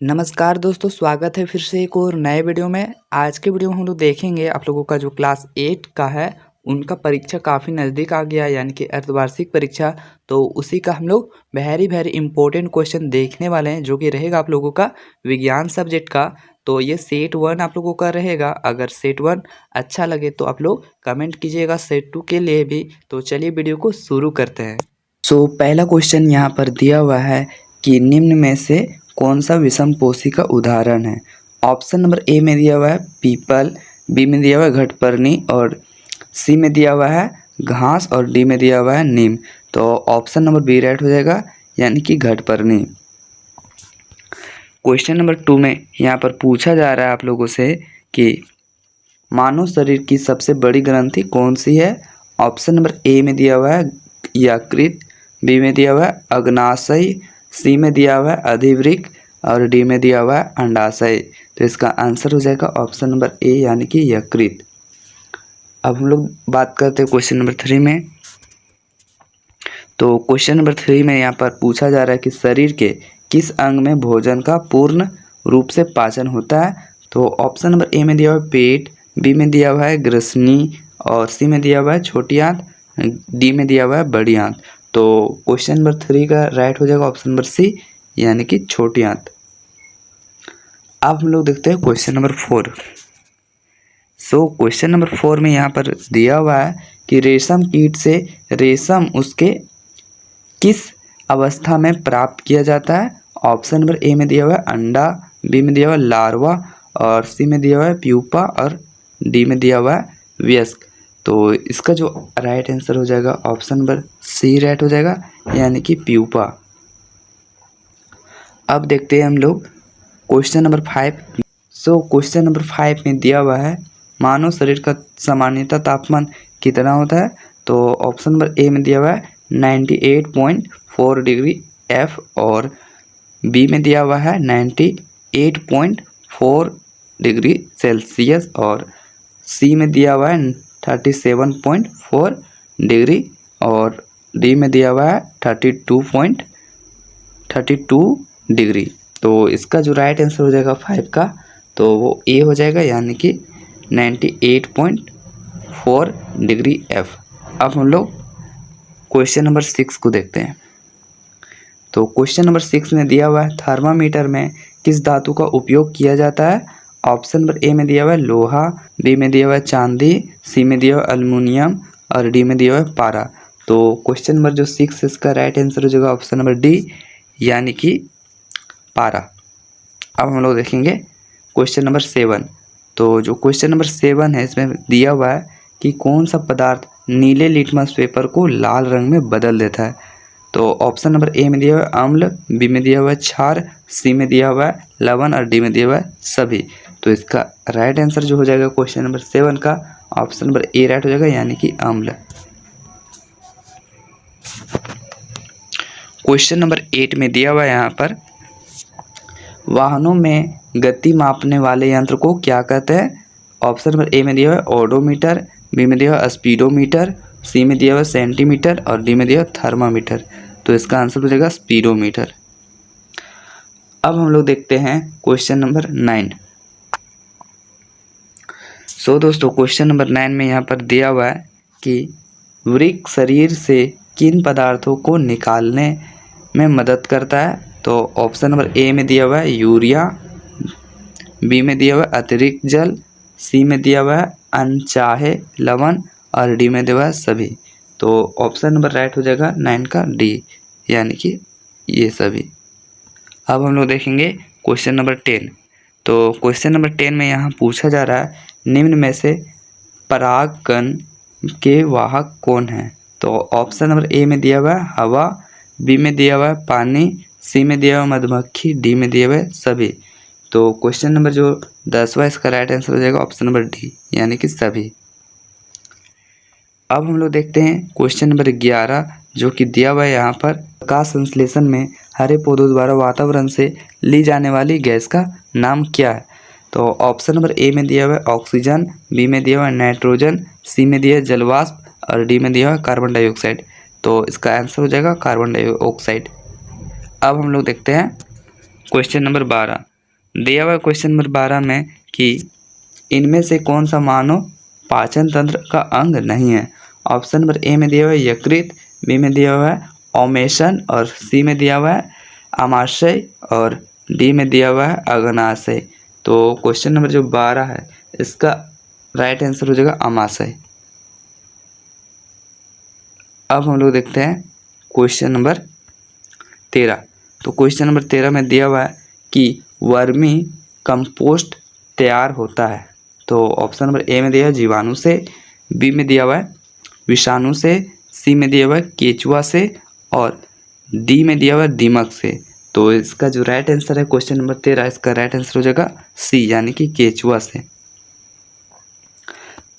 नमस्कार दोस्तों, स्वागत है फिर से एक और नए वीडियो में। आज के वीडियो में हम लोग देखेंगे आप लोगों का जो क्लास 8 का है उनका परीक्षा काफ़ी नज़दीक आ गया, यानी कि अर्धवार्षिक परीक्षा। तो उसी का हम लोग वेरी इंपॉर्टेंट क्वेश्चन देखने वाले हैं, जो कि रहेगा आप लोगों का विज्ञान सब्जेक्ट का। तो ये सेट 1 आप लोगों का रहेगा। अगर सेट 1 अच्छा लगे तो आप लोग कमेंट कीजिएगा सेट 2 के लिए भी। तो चलिए वीडियो को शुरू करते हैं। पहला क्वेश्चन यहाँ पर दिया हुआ है कि निम्न में से कौन सा विषमपोषी का उदाहरण है। ऑप्शन नंबर ए में दिया हुआ है पीपल, बी में दिया हुआ है घटपर्णी और सी में दिया हुआ है घास और डी में दिया हुआ है नीम। तो ऑप्शन नंबर बी राइट हो जाएगा, यानी कि घटपर्णी। क्वेश्चन नंबर 2 में यहाँ पर पूछा जा रहा है आप लोगों से कि मानव शरीर की सबसे बड़ी ग्रंथि कौन सी है। ऑप्शन नंबर ए में दिया हुआ है यकृत, बी में दिया हुआ है अग्नाशय, सी में दिया हुआ है अधिवृक्क और डी में दिया हुआ है अंडाशय। तो इसका आंसर हो जाएगा ऑप्शन नंबर ए, यानी कि यकृत। अब हम लोग बात करते हैं क्वेश्चन नंबर 3 में। तो क्वेश्चन नंबर 3 में यहाँ पर पूछा जा रहा है कि शरीर के किस अंग में भोजन का पूर्ण रूप से पाचन होता है। तो ऑप्शन नंबर ए में दिया हुआ है पेट, बी में दिया हुआ है ग्रसनी और सी में दिया हुआ है छोटी आंत, डी में दिया हुआ है बड़ी आंत। तो क्वेश्चन नंबर 3 का राइट हो जाएगा ऑप्शन नंबर सी, यानी कि छोटी आंत। अब हम लोग देखते हैं क्वेश्चन नंबर 4। क्वेश्चन नंबर 4 में यहाँ पर दिया हुआ है कि रेशम कीट से रेशम उसके किस अवस्था में प्राप्त किया जाता है। ऑप्शन नंबर ए में दिया हुआ है अंडा, बी में दिया हुआ है लार्वा और सी में दिया हुआ है प्यूपा और डी में दिया हुआ है वयस्क। तो इसका जो राइट आंसर हो जाएगा ऑप्शन नंबर सी राइट हो जाएगा, यानी कि प्यूपा। अब देखते हैं हम लोग क्वेश्चन नंबर 5। क्वेश्चन नंबर 5 में दिया हुआ है मानव शरीर का सामान्यतः तापमान कितना होता है। तो ऑप्शन नंबर ए में दिया हुआ है 98.4 डिग्री एफ और बी में दिया हुआ है 98.4 डिग्री सेल्सियस और सी में दिया हुआ है 37.4 डिग्री और डी में दिया हुआ है 32 डिग्री। तो इसका जो राइट आंसर हो जाएगा 5 का, तो वो ए हो जाएगा, यानी कि 98.4 डिग्री एफ। अब हम लोग क्वेश्चन नंबर 6 को देखते हैं। तो क्वेश्चन नंबर 6 में दिया हुआ है थर्मामीटर में किस धातु का उपयोग किया जाता है। ऑप्शन नंबर ए में दिया हुआ है लोहा, बी में दिया हुआ है चांदी, सी में दिया हुआ है अल्युमिनियम और डी में दिया हुआ है पारा। तो क्वेश्चन नंबर जो 6 है इसका राइट आंसर हो जाएगा ऑप्शन नंबर डी, यानी कि पारा। अब हम लोग देखेंगे क्वेश्चन नंबर 7। तो जो क्वेश्चन नंबर 7 है इसमें दिया हुआ है कि कौन सा पदार्थ नीले लिटमस पेपर को लाल रंग में बदल देता है। तो ऑप्शन नंबर ए में दिया हुआ है अम्ल, बी में दिया हुआ है क्षार, सी में दिया हुआ है लवण और डी में दिया हुआ है सभी। तो इसका राइट आंसर जो हो जाएगा क्वेश्चन नंबर 7 का ऑप्शन नंबर ए राइट हो जाएगा, यानी कि अम्ल। क्वेश्चन नंबर 8 में दिया हुआ है यहाँ पर वाहनों में गति मापने वाले यंत्र को क्या कहते हैं। ऑप्शन नंबर ए में दिया हुआ है ओडोमीटर, बी में दिया हुआ है स्पीडोमीटर, सी में दिया हुआ है सेंटीमीटर और डी में दिया हुआ है थर्मामीटर। तो इसका आंसर हो जाएगा स्पीडोमीटर। अब हम लोग देखते हैं क्वेश्चन नंबर 9। दोस्तों क्वेश्चन नंबर 9 में यहाँ पर दिया हुआ है कि वृक्क शरीर से किन पदार्थों को निकालने में मदद करता है। तो ऑप्शन नंबर ए में दिया हुआ है यूरिया, बी में दिया हुआ है अतिरिक्त जल, सी में दिया हुआ है अनचाहे लवण और डी में दिया हुआ है सभी। तो ऑप्शन नंबर राइट हो जाएगा 9 का डी, यानी कि ये सभी। अब हम लोग देखेंगे क्वेश्चन नंबर 10। तो क्वेश्चन नंबर 10 में यहाँ पूछा जा रहा है निम्न में से परागकण के वाहक कौन है। तो ऑप्शन नंबर ए में दिया हुआ है हवा, बी में दिया हुआ है पानी, सी में दिया हुआ है मधुमक्खी, डी में दिया हुआ है सभी। तो क्वेश्चन नंबर जो 10वां इसका राइट आंसर हो जाएगा ऑप्शन नंबर डी, यानी कि सभी। अब हम लोग देखते हैं क्वेश्चन नंबर 11, जो कि दिया हुआ है यहाँ पर प्रकाश संश्लेषण में हरे पौधों द्वारा वातावरण से ली जाने वाली गैस का नाम क्या है। तो ऑप्शन नंबर ए में दिया हुआ है ऑक्सीजन, बी में दिया हुआ है नाइट्रोजन, सी में दिया है जलवाष्प और डी में दिया हुआ है कार्बन डाइऑक्साइड। तो इसका आंसर हो जाएगा कार्बन डाइऑक्साइड। अब हम लोग देखते हैं क्वेश्चन नंबर 12 दिया हुआ है क्वेश्चन नंबर 12 में कि इनमें से कौन सा मानव पाचन तंत्र का अंग नहीं है। ऑप्शन नंबर ए में दिया हुआ है यकृत, बी में दिया हुआ है ऑमेशन और सी में दिया हुआ है आमाशय और डी में दिया हुआ है अग्नाशय। तो क्वेश्चन नंबर जो 12 है इसका राइट आंसर हो जाएगा आमाशय। अब हम लोग देखते हैं क्वेश्चन नंबर 13। तो क्वेश्चन नंबर 13 में दिया हुआ है कि वर्मी कंपोस्ट तैयार होता है। तो ऑप्शन नंबर ए में दिया है जीवाणु से, बी में दिया हुआ है विषाणु से, सी में दिया हुआ है केचुआ से और डी में दिया हुआ है दीमक से। तो इसका जो राइट आंसर है क्वेश्चन नंबर 13 इसका राइट आंसर हो जाएगा सी यानी कि केचुआ से।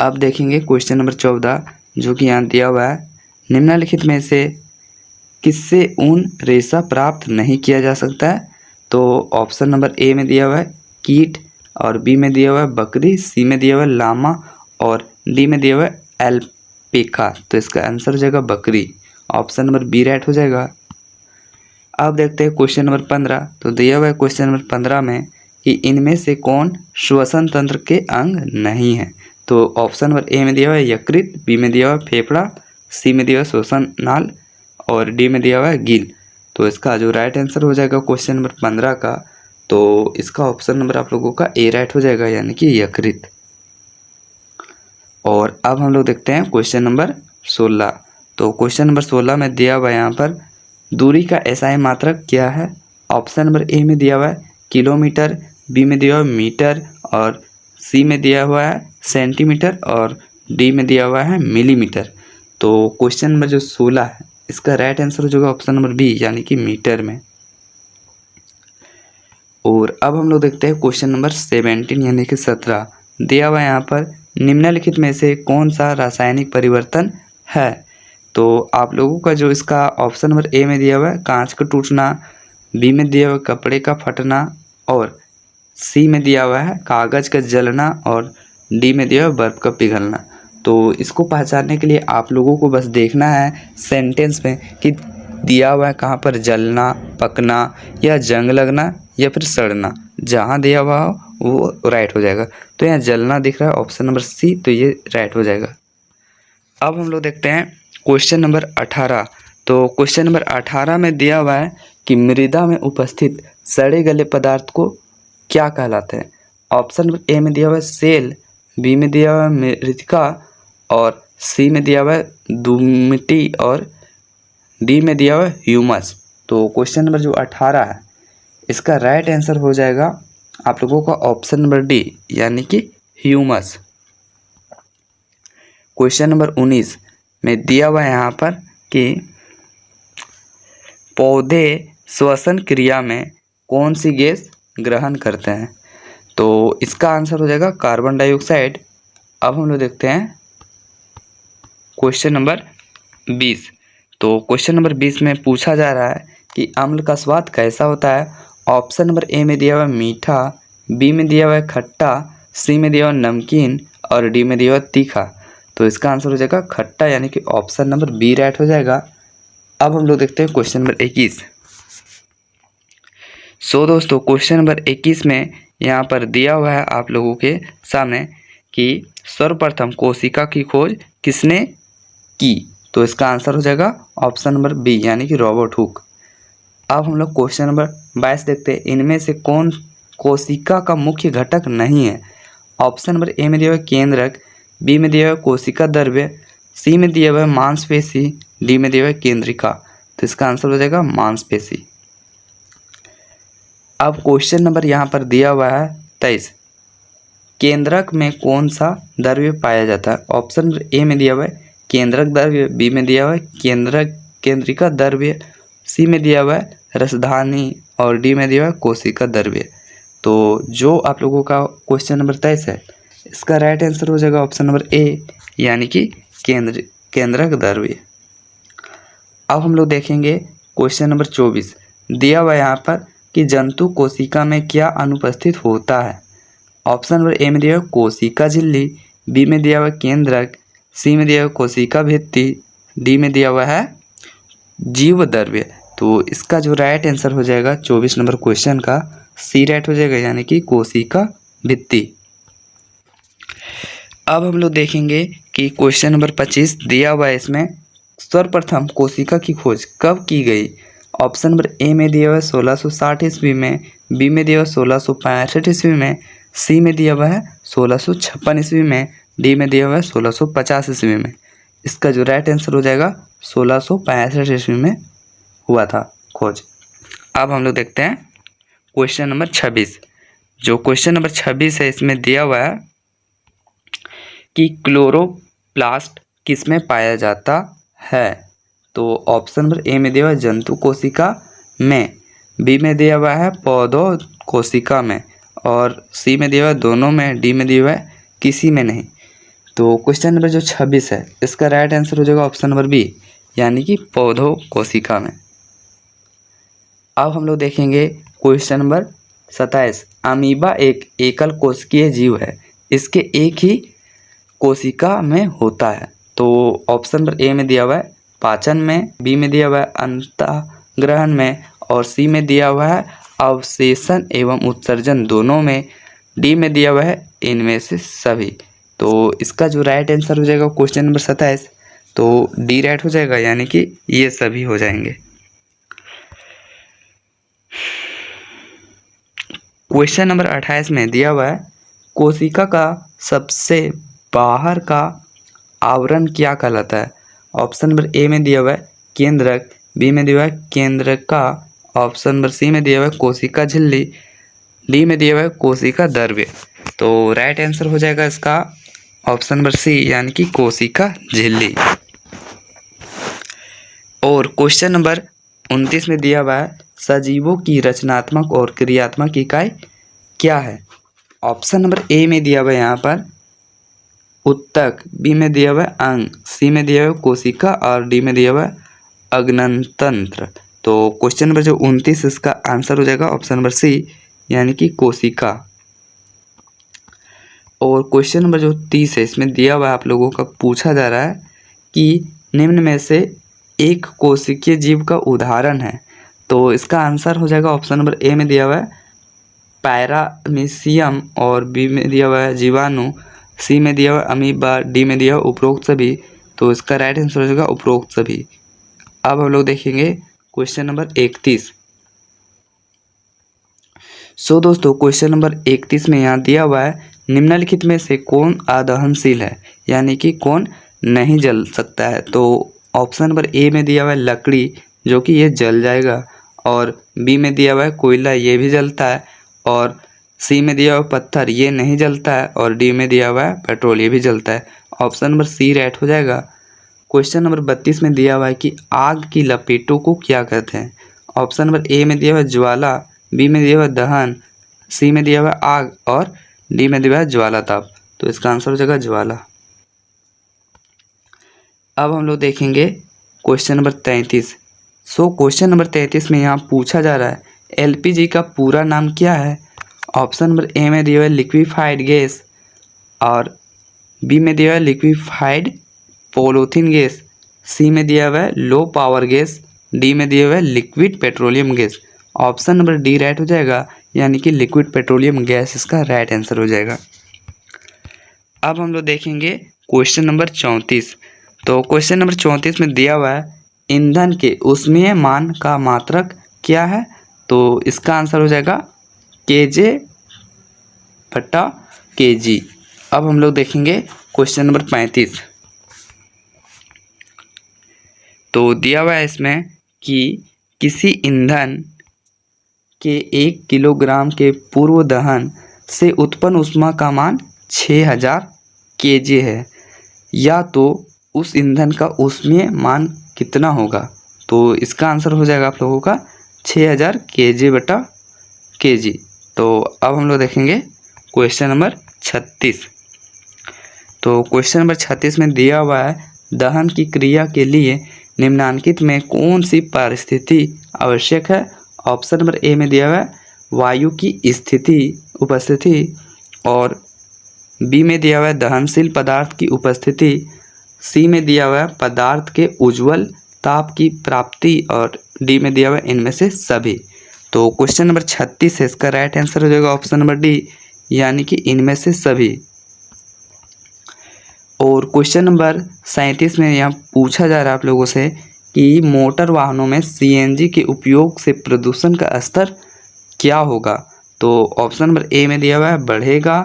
अब देखेंगे क्वेश्चन नंबर 14 जो कि यहाँ दिया हुआ है निम्नलिखित में से किससे ऊन रेशा प्राप्त नहीं किया जा सकता है। तो ऑप्शन नंबर ए में दिया हुआ है कीट और बी में दिया हुआ है बकरी, सी में दिया हुआ है लामा और डी में दिया हुआ है एल्पेका। तो इसका आंसर हो जाएगा बकरी। ऑप्शन नंबर बी राइट हो जाएगा। अब देखते हैं क्वेश्चन नंबर 15। तो दिया हुआ है क्वेश्चन नंबर 15 में कि इनमें से कौन श्वसन तंत्र के अंग नहीं है। तो ऑप्शन नंबर ए में दिया हुआ है यकृत, बी में दिया हुआ है फेफड़ा, सी में दिया हुआ है श्वसन नाल और डी में दिया हुआ है गिल। तो इसका जो राइट आंसर हो जाएगा क्वेश्चन नंबर 15 का, तो इसका ऑप्शन नंबर आप लोगों का ए राइट हो जाएगा यानी कि यकृत। और अब हम लोग देखते हैं क्वेश्चन नंबर 16। तो क्वेश्चन नंबर 16 में दिया हुआ है यहाँ पर दूरी का एसआई मात्रक क्या है। ऑप्शन नंबर ए में दिया हुआ है किलोमीटर, बी में दिया हुआ है मीटर और सी में दिया हुआ है सेंटीमीटर और डी में दिया हुआ है मिलीमीटर। तो क्वेश्चन नंबर जो 16 है इसका राइट आंसर हो जाएगा ऑप्शन नंबर बी यानी कि मीटर में। और अब हम लोग देखते हैं क्वेश्चन नंबर 17 यानी कि 17। दिया हुआ है यहाँ पर निम्नलिखित में से कौन सा रासायनिक परिवर्तन है। तो आप लोगों का जो इसका ऑप्शन नंबर ए में दिया हुआ है कांच का टूटना, बी में दिया हुआ है कपड़े का फटना और सी में दिया हुआ है कागज़ का जलना और डी में दिया हुआ है बर्फ़ का पिघलना। तो इसको पहचानने के लिए आप लोगों को बस देखना है सेंटेंस में कि दिया हुआ है कहाँ पर जलना, पकना या जंग लगना या फिर सड़ना। जहाँ दिया हुआ हो वो राइट हो जाएगा। तो यहाँ जलना दिख रहा है ऑप्शन नंबर सी, तो ये राइट हो जाएगा। अब हम लोग देखते हैं क्वेश्चन नंबर 18। तो क्वेश्चन नंबर 18 में दिया हुआ है कि मृदा में उपस्थित सड़े गले पदार्थ को क्या कहलाते हैं। ऑप्शन नंबर ए में दिया हुआ है सेल, बी में दिया हुआ है मृतिका और सी में दिया हुआ है धूमिटी और डी में दिया हुआ है ह्यूमस। तो क्वेश्चन नंबर जो 18 है इसका राइट आंसर हो जाएगा आप लोगों का ऑप्शन नंबर डी यानी कि ह्यूमस। क्वेश्चन नंबर 19 में दिया हुआ है यहाँ पर कि पौधे श्वसन क्रिया में कौन सी गैस ग्रहण करते हैं। तो इसका आंसर हो जाएगा कार्बन डाइऑक्साइड। अब हम लोग देखते हैं क्वेश्चन नंबर 20। तो क्वेश्चन नंबर 20 में पूछा जा रहा है कि अम्ल का स्वाद कैसा होता है। ऑप्शन नंबर ए में दिया हुआ है मीठा, बी में दिया हुआ है खट्टा, सी में दिया हुआ है नमकीन और डी में दिया हुआ है तीखा। तो इसका आंसर हो जाएगा खट्टा यानी कि ऑप्शन नंबर बी राइट हो जाएगा। अब हम लोग देखते हैं क्वेश्चन नंबर 21। दोस्तों क्वेश्चन नंबर 21 में यहाँ पर दिया हुआ है आप लोगों के सामने कि सर्वप्रथम कोशिका की खोज किसने की। तो इसका आंसर हो जाएगा ऑप्शन नंबर बी यानी कि रॉबर्ट हुक। अब हम लोग क्वेश्चन नंबर 22 देखते हैं इनमें से कौन कोशिका का मुख्य घटक नहीं है। ऑप्शन नंबर ए में दिया हुआ है केंद्रक, बी में दिया हुआ है कोशिका द्रव्य, सी में दिया हुआ है मांसपेशी, डी में दिया हुआ है केंद्रिका। तो इसका आंसर हो जाएगा मांसपेशी। अब क्वेश्चन नंबर यहाँ पर दिया हुआ है 23। केंद्रक में कौन सा द्रव्य पाया जाता है। ऑप्शन नंबर ए में दिया हुआ है केंद्रक द्रव्य, बी में दिया हुआ है केंद्रिका द्रव्य, सी में दिया हुआ है रसधानी और डी में दिया हुआ है कोशिका द्रव्य। तो जो आप लोगों का क्वेश्चन नंबर 23 है इसका राइट आंसर हो जाएगा ऑप्शन नंबर ए यानी कि केंद्रक द्रव्य। अब हम लोग देखेंगे क्वेश्चन नंबर 24। दिया हुआ यहाँ पर कि जंतु कोशिका में क्या अनुपस्थित होता है। ऑप्शन नंबर ए में दिया हुआ कोशिका झिल्ली, बी में दिया हुआ केंद्रक, सी में दिया हुआ कोशिका भित्ति, डी में दिया हुआ है जीव द्रव्य। तो इसका जो राइट आंसर हो जाएगा 24 नंबर क्वेश्चन का सी राइट हो जाएगा, यानी कि कोशिका भित्ति। अब हम लोग देखेंगे कि क्वेश्चन नंबर 25 दिया हुआ है। इसमें सर्वप्रथम कोशिका की खोज कब की गई? ऑप्शन नंबर ए में दिया हुआ है 1660 ईस्वी में, बी में दिया हुआ है 1665 ईस्वी में, सी में दिया हुआ है 1656 ईस्वी में, डी में दिया हुआ है 1650 ईस्वी में। इसका जो राइट आंसर हो जाएगा 1665 ईस्वी में हुआ था खोज। अब हम लोग देखते हैं क्वेश्चन नंबर 26। जो क्वेश्चन नंबर 26 है इसमें दिया हुआ है कि क्लोरोप्लास्ट किस में पाया जाता है? तो ऑप्शन नंबर ए में दिया हुआ है जंतु कोशिका में, बी में दिया हुआ है पौधों कोशिका में, और सी में दिया हुआ है दोनों में, डी में दिया हुआ है किसी में नहीं। तो क्वेश्चन नंबर जो 26 है इसका राइट आंसर हो जाएगा ऑप्शन नंबर बी, यानी कि पौधों कोशिका में। अब हम लोग देखेंगे क्वेश्चन नंबर 27। अमीबा एक एकल कोशिकीय जीव है, इसके एक ही कोशिका में होता है। तो ऑप्शन नंबर ए में दिया हुआ है पाचन में, बी में दिया हुआ है अंतःग्रहण में, और सी में दिया हुआ है अवशेषण एवं उत्सर्जन दोनों में, डी में दिया हुआ है इनमें से सभी। तो इसका जो राइट आंसर हो जाएगा क्वेश्चन नंबर 27, तो डी राइट हो जाएगा, यानी कि ये सभी हो जाएंगे। क्वेश्चन नंबर 28 में दिया हुआ है कोशिका का सबसे बाहर का आवरण क्या कहलाता है? ऑप्शन नंबर ए में दिया हुआ है केंद्रक, बी में दिया हुआ है केंद्रका, ऑप्शन नंबर सी में दिया हुआ है कोशिका झिल्ली, डी में दिया हुआ है कोशिका द्रव्य। तो राइट आंसर हो जाएगा इसका ऑप्शन नंबर सी, यानी कि कोशिका झिल्ली। और क्वेश्चन नंबर 29 में दिया हुआ है सजीवों की रचनात्मक और क्रियात्मक इकाई क्या है? ऑप्शन नंबर ए में दिया हुआ है यहाँ पर उत्तक, बी में दिया हुआ है अंग, सी में दिया हुआ है कोशिका, और डी में दिया हुआ है अग्नतंत्र। तो क्वेश्चन नंबर जो 29 इसका आंसर हो जाएगा ऑप्शन नंबर सी, यानी कि कोशिका। और क्वेश्चन नंबर जो 30 है इसमें दिया हुआ है आप लोगों का पूछा जा रहा है कि निम्न में से एक कोशिकीय जीव का उदाहरण है। तो इसका आंसर हो जाएगा ऑप्शन नंबर ए में दिया हुआ है पैरामीशियम, और बी में दिया हुआ है जीवाणु, सी में दिया हुआ है अमीबा, डी में दिया हुआ उपरोक्त सभी। तो इसका राइट आंसर हो जाएगा उपरोक्त सभी। अब हम लोग देखेंगे क्वेश्चन नंबर 31। सो दोस्तों क्वेश्चन नंबर 31 में यहाँ दिया हुआ है निम्नलिखित में से कौन अदहनशील है, यानी कि कौन नहीं जल सकता है? तो ऑप्शन नंबर ए में दिया हुआ है लकड़ी, जो कि ये जल जाएगा, और बी में दिया हुआ है कोयला, ये भी जलता है, और सी में दिया हुआ है पत्थर, ये नहीं जलता है, और डी में दिया हुआ है पेट्रोल, ये भी जलता है। ऑप्शन नंबर सी राइट हो जाएगा। क्वेश्चन नंबर 32 में दिया हुआ है कि आग की लपेटों को क्या कहते हैं? ऑप्शन नंबर ए में दिया हुआ है ज्वाला, बी में दिया हुआ है दहन, सी में दिया हुआ है आग, और डी में दिया हुआ है ज्वालाताप। तो इसका आंसर हो जाएगा ज्वाला। अब हम लोग देखेंगे question number 33। So question number 33 में यहाँ पूछा जा रहा है एलपीजी का पूरा नाम क्या है? ऑप्शन नंबर ए में दिया हुआ है लिक्विफाइड गैस, और बी में दिया हुआ है लिक्विफाइड पॉलीथीन गैस, सी में दिया हुआ है लो पावर गैस, डी में दिया हुआ है liquid petroleum gas. Option number D right हो जाएगा, यानी कि लिक्विड पेट्रोलियम गैस इसका राइट आंसर हो जाएगा। अब हम लोग देखेंगे क्वेश्चन नंबर 34। तो क्वेश्चन नंबर 34 में दिया हुआ है ईंधन के ऊष्मीय मान का मात्रक क्या है? तो इसका आंसर हो जाएगा केजे बटा केजी। अब हम लोग देखेंगे क्वेश्चन नंबर 35। तो दिया हुआ है इसमें कि किसी ईंधन के 1 किलोग्राम के पूर्व दहन से उत्पन्न ऊष्मा का मान 6000 केजे है, या तो उस ईंधन का ऊष्मीय मान कितना होगा? तो इसका आंसर हो जाएगा आप लोगों का 6000 केजे बटा केजी। तो अब हम लोग देखेंगे क्वेश्चन नंबर 36। तो क्वेश्चन नंबर 36 में दिया हुआ है दहन की क्रिया के लिए निम्नलिखित में कौन सी परिस्थिति आवश्यक है? ऑप्शन नंबर ए में दिया हुआ है वायु की उपस्थिति, और बी में दिया हुआ है दहनशील पदार्थ की उपस्थिति, सी में दिया हुआ है पदार्थ के उज्ज्वल ताप की प्राप्ति, और डी में दिया हुआ है इनमें से सभी। तो क्वेश्चन नंबर 36 है, इसका राइट आंसर हो जाएगा ऑप्शन नंबर डी, यानी कि इनमें से सभी। और क्वेश्चन नंबर 37 में यहाँ पूछा जा रहा है आप लोगों से कि मोटर वाहनों में सीएनजी के उपयोग से प्रदूषण का स्तर क्या होगा। तो ऑप्शन नंबर ए में दिया हुआ है बढ़ेगा,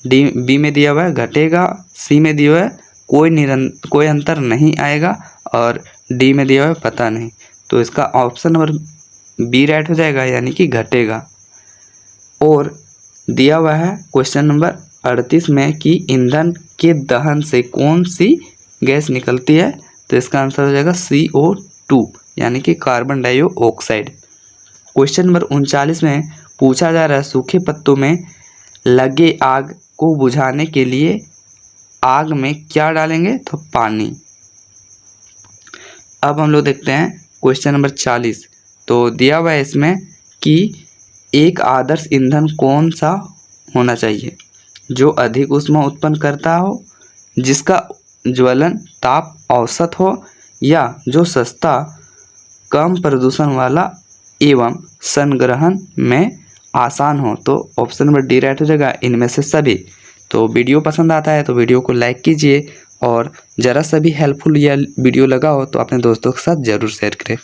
बी में दिया हुआ है घटेगा, सी में दिया हुआ है कोई अंतर नहीं आएगा, और डी में दिया हुआ है पता नहीं। तो इसका ऑप्शन नंबर बी राइट हो जाएगा, यानी कि घटेगा। और दिया हुआ है क्वेश्चन नंबर 38 में कि ईंधन के दहन से कौन सी गैस निकलती है। तो इसका आंसर हो जाएगा CO2, यानी कि कार्बन डाइऑक्साइड। क्वेश्चन नंबर 39 में पूछा जा रहा है सूखे पत्तों में लगे आग को बुझाने के लिए आग में क्या डालेंगे। तो पानी। अब हम लोग देखते हैं क्वेश्चन नंबर 40। तो दिया हुआ है इसमें कि एक आदर्श ईंधन कौन सा होना चाहिए, जो अधिक ऊष्मा उत्पन्न करता हो, जिसका ज्वलन ताप औसत हो, या जो सस्ता कम प्रदूषण वाला एवं संग्रहण में आसान हो। तो ऑप्शन नंबर डी राइट हो जाएगा, इनमें से सभी। तो वीडियो पसंद आता है तो वीडियो को लाइक कीजिए, और ज़रा सा भी हेल्पफुल यह वीडियो लगा हो तो अपने दोस्तों के साथ ज़रूर शेयर करें।